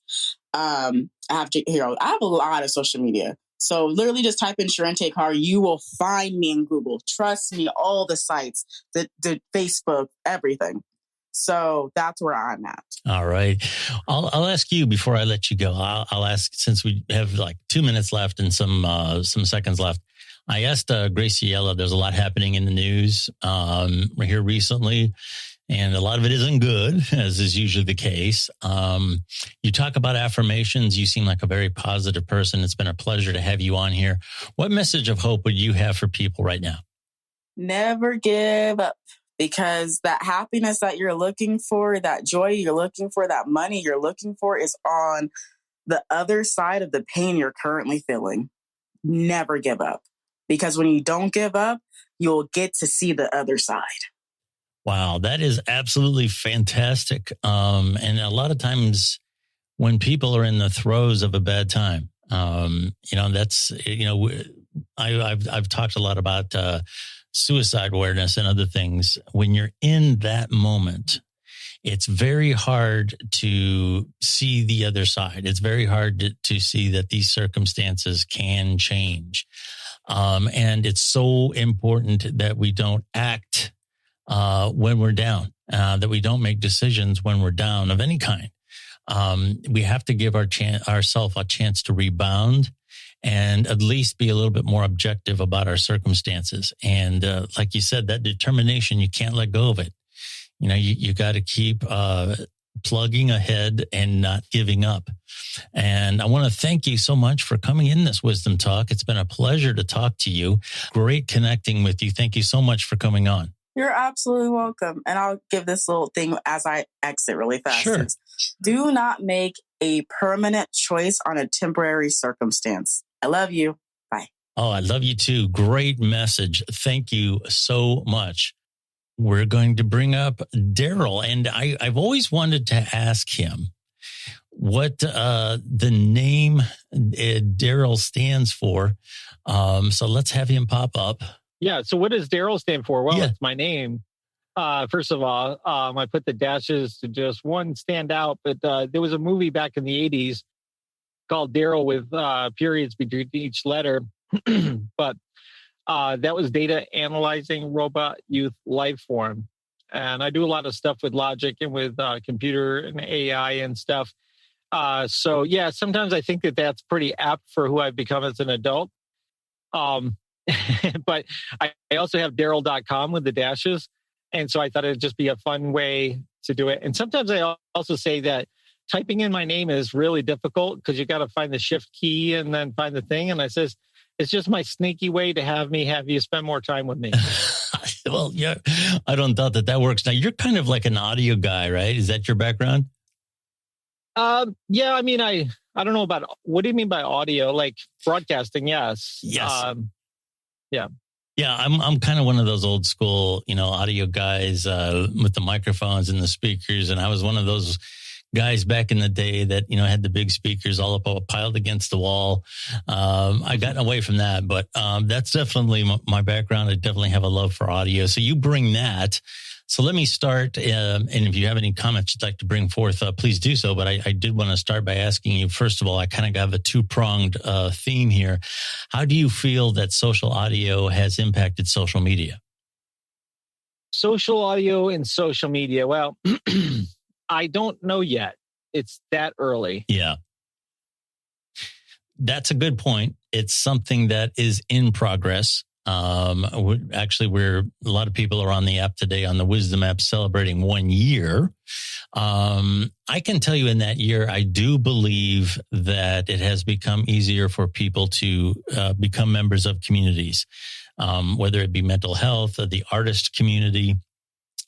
I have a lot of social media. So literally just type in Sharente Carr. You will find me in Google. Trust me, all the sites, the Facebook, everything. So that's where I'm at. All right. I'll ask you before I let you go. I'll ask, since we have like 2 minutes left and some seconds left. I asked Graciela, there's a lot happening in the news here recently, and a lot of it isn't good, as is usually the case. You talk about affirmations. You seem like a very positive person. It's been a pleasure to have you on here. What message of hope would you have for people right now? Never give up. Because that happiness that you're looking for, that joy you're looking for, that money you're looking for is on the other side of the pain you're currently feeling. Never give up. Because when you don't give up, you'll get to see the other side. Wow, that is absolutely fantastic. And a lot of times when people are in the throes of a bad time, that's, I've talked a lot about suicide awareness and other things. When you're in that moment, it's very hard to see the other side. It's very hard to see that these circumstances can change. And it's so important that we don't act when we're down, that we don't make decisions when we're down of any kind. We have to give ourselves a chance to rebound and at least be a little bit more objective about our circumstances. And like you said, that determination, you can't let go of it. You got to keep plugging ahead and not giving up. And I want to thank you so much for coming in this Wisdom Talk. It's been a pleasure to talk to you. Great connecting with you. Thank you so much for coming on. You're absolutely welcome. And I'll give this little thing as I exit really fast. Sure. Do not make a permanent choice on a temporary circumstance. I love you. Bye. Oh, I love you too. Great message. Thank you so much. We're going to bring up Daryl. And I've always wanted to ask him what the name Daryl stands for. So let's have him pop up. Yeah. So what does Daryl stand for? Well, Yeah. It's my name. First of all, I put the dashes to just one stand out, but there was a movie back in the 80s called Daryl with periods between each letter. But that was data analyzing robot youth life form. And I do a lot of stuff with logic and with computer and AI and stuff. So yeah, sometimes I think that that's pretty apt for who I've become as an adult. But I also have Daryl.com with the dashes. And so I thought it'd just be a fun way to do it. And sometimes I also say that typing in my name is really difficult because you got to find the shift key and then find the thing. And I says, it's just my sneaky way to have you spend more time with me. Well, yeah, I don't doubt that works. Now, you're kind of like an audio guy, right? Is that your background? Yeah, I mean, I don't know about, what do you mean by audio? Like broadcasting? Yes. Yes. Yeah. Yeah, I'm kind of one of those old school, audio guys with the microphones and the speakers. And I was one of those guys back in the day that, had the big speakers all up piled against the wall. I got away from that, but that's definitely my background. I definitely have a love for audio. So you bring that. So let me start. And if you have any comments you'd like to bring forth, please do so. But I did want to start by asking you, first of all, I kind of have a two-pronged theme here. How do you feel that social audio has impacted social media? Social audio and social media. Well, I don't know yet. It's that early. Yeah. That's a good point. It's something that is in progress. We're a lot of people are on the app today, on the Wisdom app, celebrating 1 year. I can tell you in that year, I do believe that it has become easier for people to become members of communities, whether it be mental health, the artist community,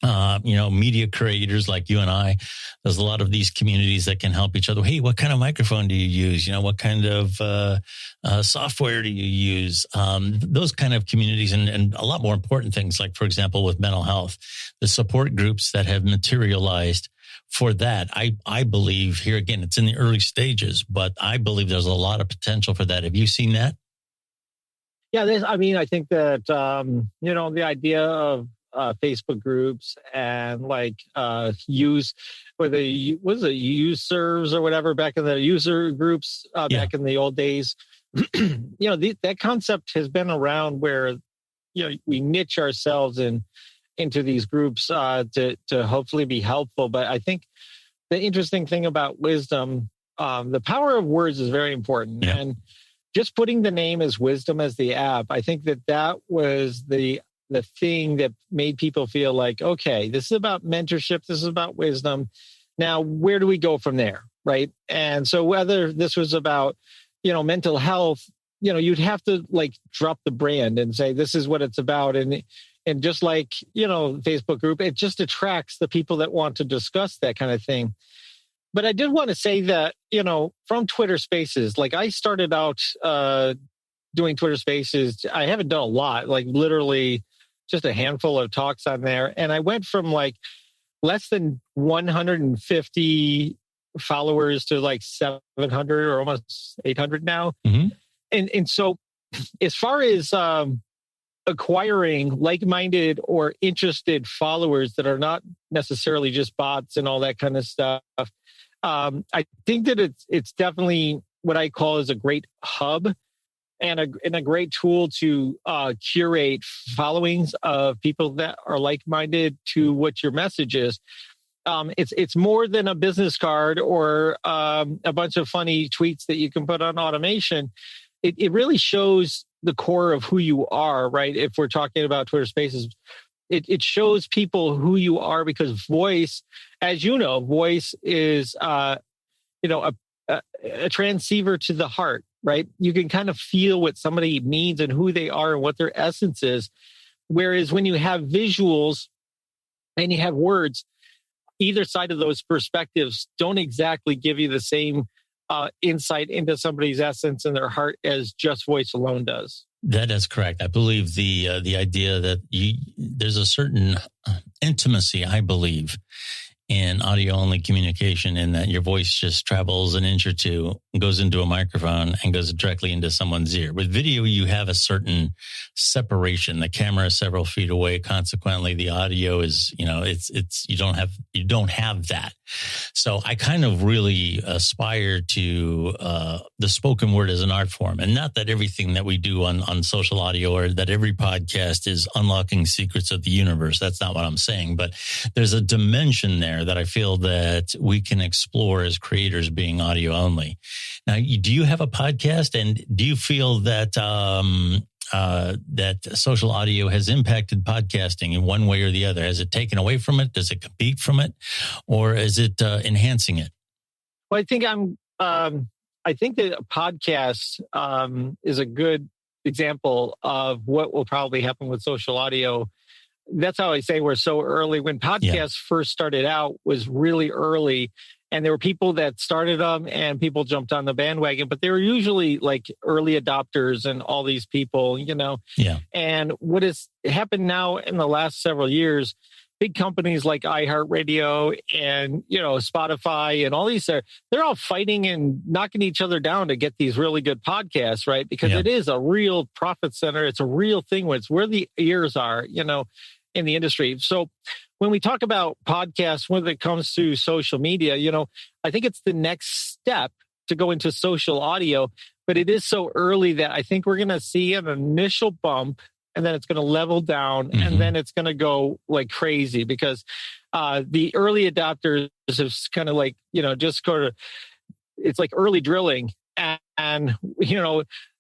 media creators like you and I. There's a lot of these communities that can help each other. Hey, what kind of microphone do you use? What kind of software do you use? Those kind of communities and a lot more important things, like, for example, with mental health, the support groups that have materialized for that. I believe here, again, it's in the early stages, but I believe there's a lot of potential for that. Have you seen that? Yeah, I think that, the idea of Facebook groups and use serves or whatever back in the user groups back in the old days. That concept has been around where we niche ourselves into these groups to hopefully be helpful. But I think the interesting thing about Wisdom, the power of words is very important. Yeah. And just putting the name as Wisdom as the app, I think that was the thing that made people feel like, okay, this is about mentorship. This is about wisdom. Now, where do we go from there? Right. And so whether this was about, mental health, you'd have to drop the brand and say, this is what it's about. And just like, Facebook group, it just attracts the people that want to discuss that kind of thing. But I did want to say that, from Twitter Spaces, I started out doing Twitter Spaces. I haven't done a lot, literally just a handful of talks on there. And I went from less than 150 followers to 700 or almost 800 now. Mm-hmm. And so as far as acquiring like-minded or interested followers that are not necessarily just bots and all that kind of stuff, I think that it's definitely what I call is a great hub and a great tool to curate followings of people that are like-minded to what your message is. It's more than a business card or a bunch of funny tweets that you can put on automation. It really shows the core of who you are, right? If we're talking about Twitter Spaces, it shows people who you are, because voice, as you know, voice is a transceiver to the heart. Right? You can kind of feel what somebody means and who they are and what their essence is. Whereas when you have visuals and you have words, either side of those perspectives don't exactly give you the same insight into somebody's essence and their heart as just voice alone does. That is correct. I believe the idea that there's a certain intimacy, I believe, in audio-only communication, in that your voice just travels an inch or two, goes into a microphone, and goes directly into someone's ear. With video, you have a certain separation. The camera is several feet away. Consequently, the audio is, you don't have that. So I kind of really aspire to the spoken word as an art form. And not that everything that we do on social audio or that every podcast is unlocking secrets of the universe. That's not what I'm saying. But there's a dimension there that I feel that we can explore as creators being audio only. Now, do you have a podcast, and do you feel that that social audio has impacted podcasting in one way or the other? Has it taken away from it? Does it compete from it, or is it enhancing it? Well, I think I think that a podcast is a good example of what will probably happen with social audio. That's how I say we're so early. When podcasts first started out, was really early. And there were people that started them and people jumped on the bandwagon, but they were usually early adopters and all these people, Yeah. And what has happened now in the last several years, big companies like iHeartRadio and, Spotify and all these, they're all fighting and knocking each other down to get these really good podcasts, right? Because it is a real profit center. It's a real thing. It's where the ears are, in the industry. So when we talk about podcasts, when it comes to social media, I think it's the next step to go into social audio, but it is so early that I think we're going to see an initial bump, and then it's going to level down, and then it's going to go like crazy because the early adopters have kind of like, just go to, it's like early drilling, and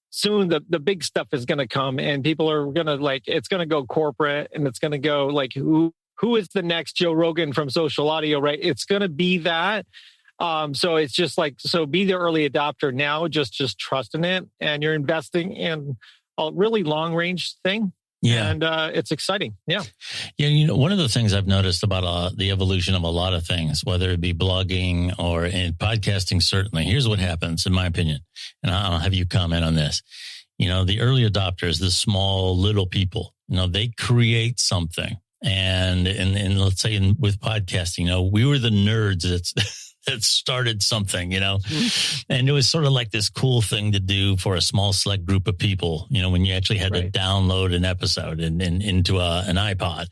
soon the big stuff is going to come, and people are going to it's going to go corporate, and it's going to go like, who is the next Joe Rogan from social audio, right? It's going to be that. So it's just be the early adopter now, just trust in it, and you're investing in a really long range thing. Yeah. And it's exciting. Yeah. Yeah. One of the things I've noticed about the evolution of a lot of things, whether it be blogging or in podcasting, certainly, here's what happens, in my opinion, and I'll have you comment on this. The early adopters, the small little people, they create something. And let's say with podcasting, we were the nerds that started something, and it was sort of like this cool thing to do for a small select group of people, when you actually had to download an episode into an iPod.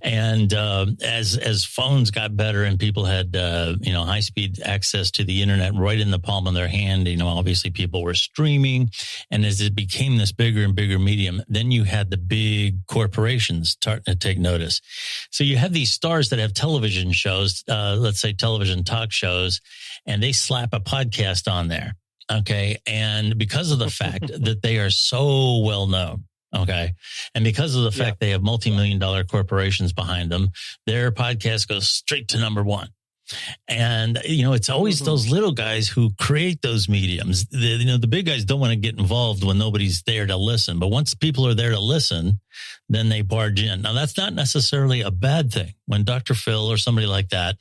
And as phones got better and people had, high speed access to the internet right in the palm of their hand, obviously people were streaming. And as it became this bigger and bigger medium, then you had the big corporations starting to take notice. So you have these stars that have television shows, let's say television talk shows, and they slap a podcast on there. Okay. And because of the fact that they are so well known, okay, and because of the fact they have multi-million-dollar corporations behind them, their podcast goes straight to number one. And, it's always those little guys who create those mediums. The big guys don't want to get involved when nobody's there to listen. But once people are there to listen, then they barge in. Now, that's not necessarily a bad thing. When Dr. Phil or somebody like that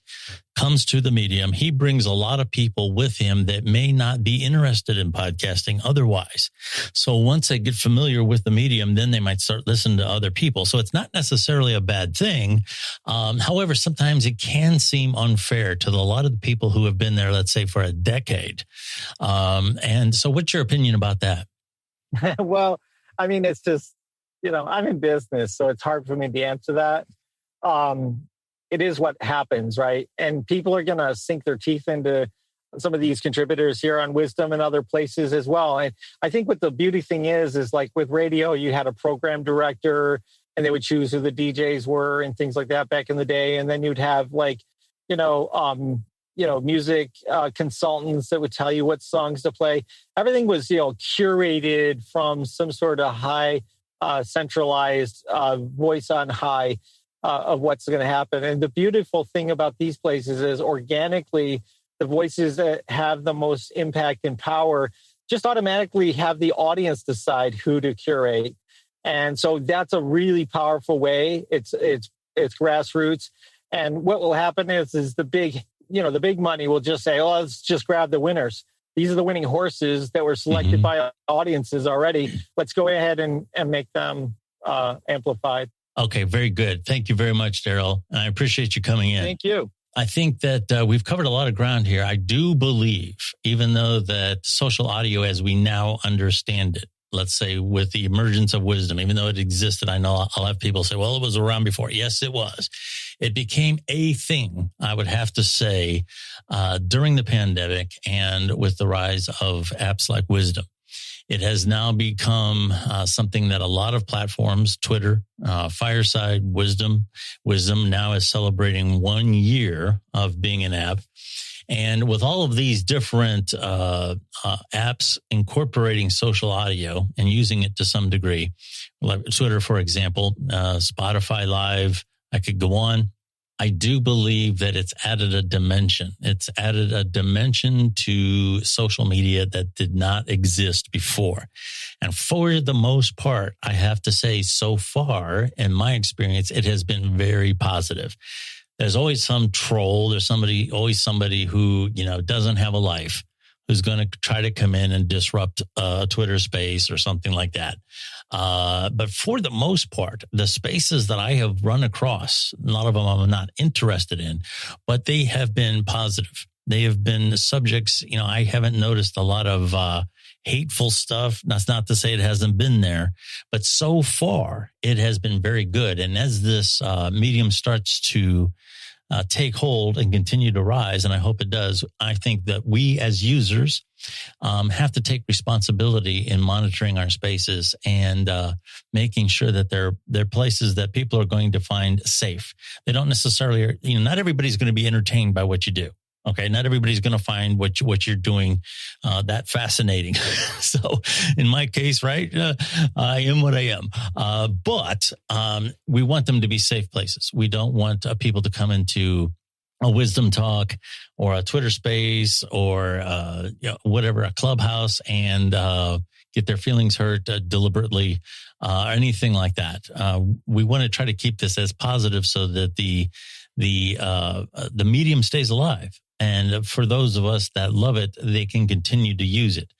comes to the medium, he brings a lot of people with him that may not be interested in podcasting otherwise. So once they get familiar with the medium, then they might start listening to other people. So it's not necessarily a bad thing. However, sometimes it can seem unfair to a lot of the people who have been there, let's say, for a decade. And so what's your opinion about that? Well, I mean, it's just, I'm in business, so it's hard for me to answer that. It is what happens, right? And people are going to sink their teeth into some of these contributors here on Wisdom and other places as well. And I think what the beauty thing is like with radio, you had a program director and they would choose who the DJs were and things like that back in the day. And then you'd have music consultants that would tell you what songs to play. Everything was, curated from some sort of high centralized voice on high of what's going to happen. And the beautiful thing about these places is organically, the voices that have the most impact and power just automatically have the audience decide who to curate. And so that's a really powerful way. It's grassroots. And what will happen is the big money will just say, oh, let's just grab the winners. These are the winning horses that were selected by audiences already. Let's go ahead and make them amplified. Okay, very good. Thank you very much, Daryl. I appreciate you coming in. Thank you. I think that we've covered a lot of ground here. I do believe, even though that social audio as we now understand it, let's say with the emergence of Wisdom, even though it existed, I know I'll have people say, well, it was around before. Yes, it was. It became a thing, I would have to say, during the pandemic and with the rise of apps like Wisdom. It has now become something that a lot of platforms, Twitter, Fireside, Wisdom now is celebrating 1 year of being an app. And with all of these different apps incorporating social audio and using it to some degree, like Twitter, for example, Spotify Live, I could go on. I do believe that it's added a dimension. It's added a dimension to social media that did not exist before. And for the most part, I have to say so far, in my experience, it has been very positive. There's always some troll. There's always somebody who, doesn't have a life, who's going to try to come in and disrupt a Twitter space or something like that. But for the most part, the spaces that I have run across, a lot of them I'm not interested in, but they have been positive. They have been subjects, I haven't noticed a lot of hateful stuff. That's not to say it hasn't been there, but so far it has been very good. And as this medium starts to take hold and continue to rise, and I hope it does, I think that we as users have to take responsibility in monitoring our spaces and making sure that they're places that people are going to find safe. They don't necessarily, not everybody's going to be entertained by what you do. Okay, not everybody's going to find what you're doing that fascinating. So in my case, right, I am what I am. But we want them to be safe places. We don't want people to come into a wisdom talk or a Twitter space or whatever, a clubhouse, and get their feelings hurt deliberately or anything like that. We want to try to keep this as positive so that the medium stays alive. And for those of us that love it, they can continue to use it.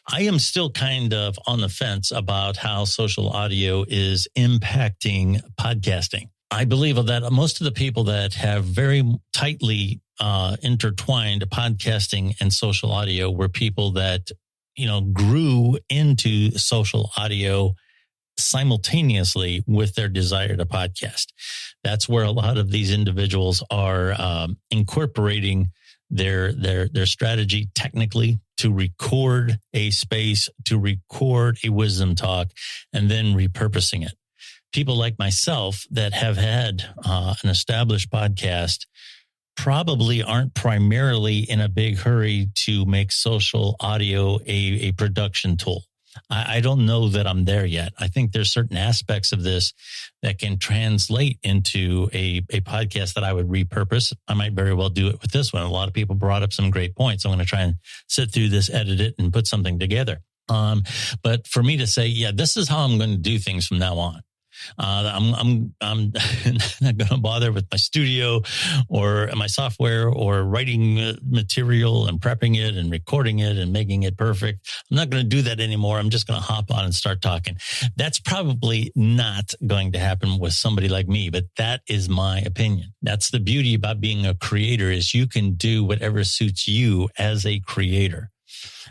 I am still kind of on the fence about how social audio is impacting podcasting. I believe that most of the people that have very tightly intertwined podcasting and social audio were people that, grew into social audio simultaneously with their desire to podcast. That's where a lot of these individuals are incorporating their strategy technically to record a space, to record a wisdom talk, and then repurposing it. People like myself that have had an established podcast probably aren't primarily in a big hurry to make social audio a production tool. I don't know that I'm there yet. I think there's certain aspects of this that can translate into a podcast that I would repurpose. I might very well do it with this one. A lot of people brought up some great points. I'm going to try and sit through this, edit it, and put something together. But for me to say, yeah, this is how I'm going to do things from now on. I'm not going to bother with my studio or my software or writing material and prepping it and recording it and making it perfect. I'm not going to do that anymore. I'm just going to hop on and start talking. That's probably not going to happen with somebody like me, but that is my opinion. That's the beauty about being a creator, is you can do whatever suits you as a creator.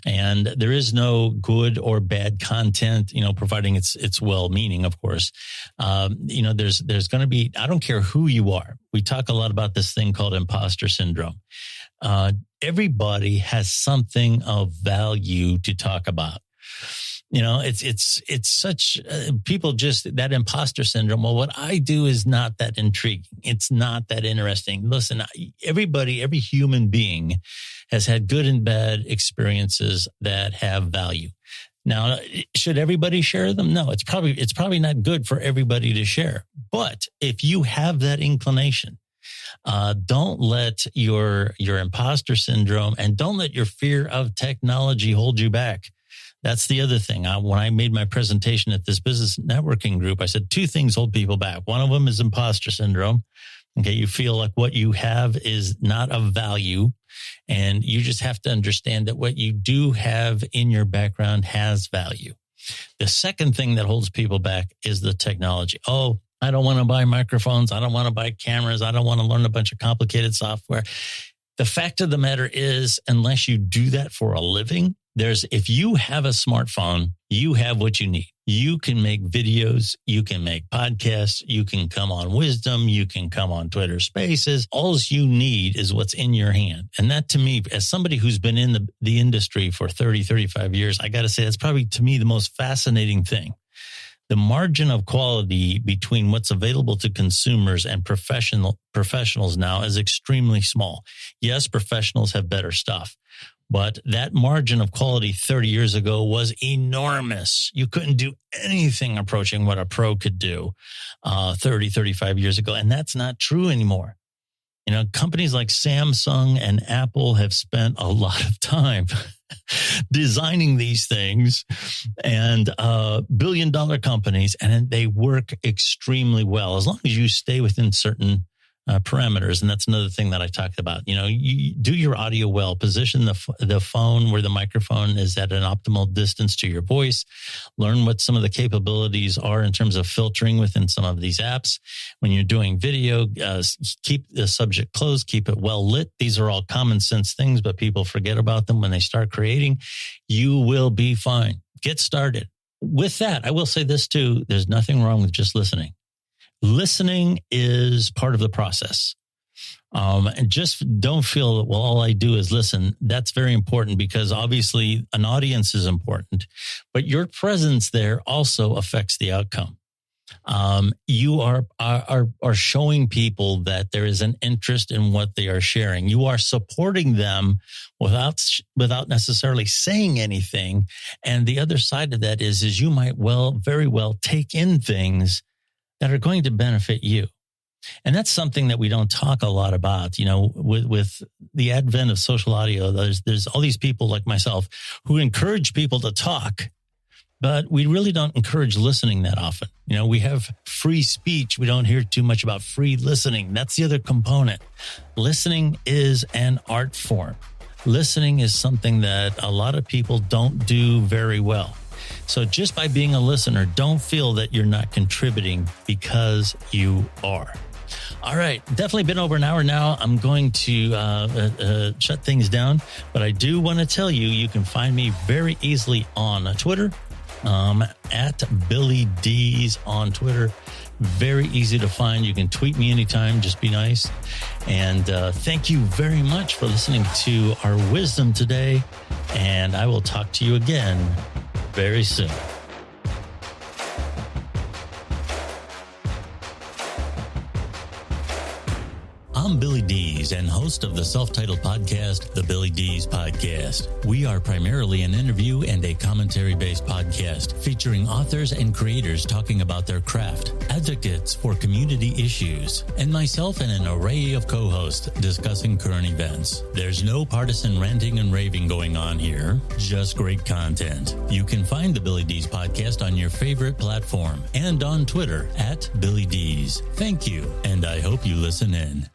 And there is no good or bad content, providing it's well-meaning, of course. There's going to be, I don't care who you are. We talk a lot about this thing called imposter syndrome. Everybody has something of value to talk about. It's such people just that imposter syndrome. Well, what I do is not that intriguing. It's not that interesting. Listen, every human being has had good and bad experiences that have value. Now, should everybody share them? No, it's probably not good for everybody to share. But if you have that inclination, don't let your imposter syndrome and don't let your fear of technology hold you back. That's the other thing. When I made my presentation at this business networking group, I said 2 things hold people back. One of them is imposter syndrome. Okay, you feel like what you have is not of value, and you just have to understand that what you do have in your background has value. The second thing that holds people back is the technology. Oh, I don't want to buy microphones. I don't want to buy cameras. I don't want to learn a bunch of complicated software. The fact of the matter is, unless you do that for a living, if you have a smartphone, you have what you need. You can make videos, you can make podcasts, you can come on Wisdom, you can come on Twitter Spaces. All you need is what's in your hand. And that, to me, as somebody who's been in the industry for 30, 35 years, I got to say, that's probably, to me, the most fascinating thing. The margin of quality between what's available to consumers and professionals now is extremely small. Yes, professionals have better stuff, but that margin of quality 30 years ago was enormous. You couldn't do anything approaching what a pro could do 30, 35 years ago. And that's not true anymore. Companies like Samsung and Apple have spent a lot of time designing these things, and billion-dollar companies, and they work extremely well as long as you stay within certain parameters. And that's another thing that I talked about. You do your audio well, position the phone where the microphone is at an optimal distance to your voice, learn what some of the capabilities are in terms of filtering within some of these apps. When you're doing video, keep the subject closed, keep it well lit. These are all common sense things, but people forget about them when they start creating. You will be fine. Get started. With that, I will say this too. There's nothing wrong with just listening. Listening is part of the process. And just don't feel that, well, all I do is listen. That's very important because obviously an audience is important, but your presence there also affects the outcome. You are showing people that there is an interest in what they are sharing. You are supporting them without necessarily saying anything. And the other side of that is you might very well take in things that are going to benefit you. And that's something that we don't talk a lot about. With the advent of social audio, there's all these people like myself who encourage people to talk, but we really don't encourage listening that often. We have free speech. We don't hear too much about free listening. That's the other component. Listening is an art form. Listening is something that a lot of people don't do very well. So just by being a listener, don't feel that you're not contributing because you are. All right. Definitely been over an hour now. I'm going to shut things down, but I do want to tell you, you can find me very easily on Twitter, at Billy D's on Twitter. Very easy to find. You can tweet me anytime. Just be nice. And thank you very much for listening to our wisdom today. And I will talk to you again very soon. I'm Billy Dees and host of the self-titled podcast, The Billy Dees Podcast. We are primarily an interview and a commentary-based podcast featuring authors and creators talking about their craft, advocates for community issues, and myself and an array of co-hosts discussing current events. There's no partisan ranting and raving going on here, just great content. You can find the Billy Dees Podcast on your favorite platform and on Twitter at Billy Dees. Thank you, and I hope you listen in.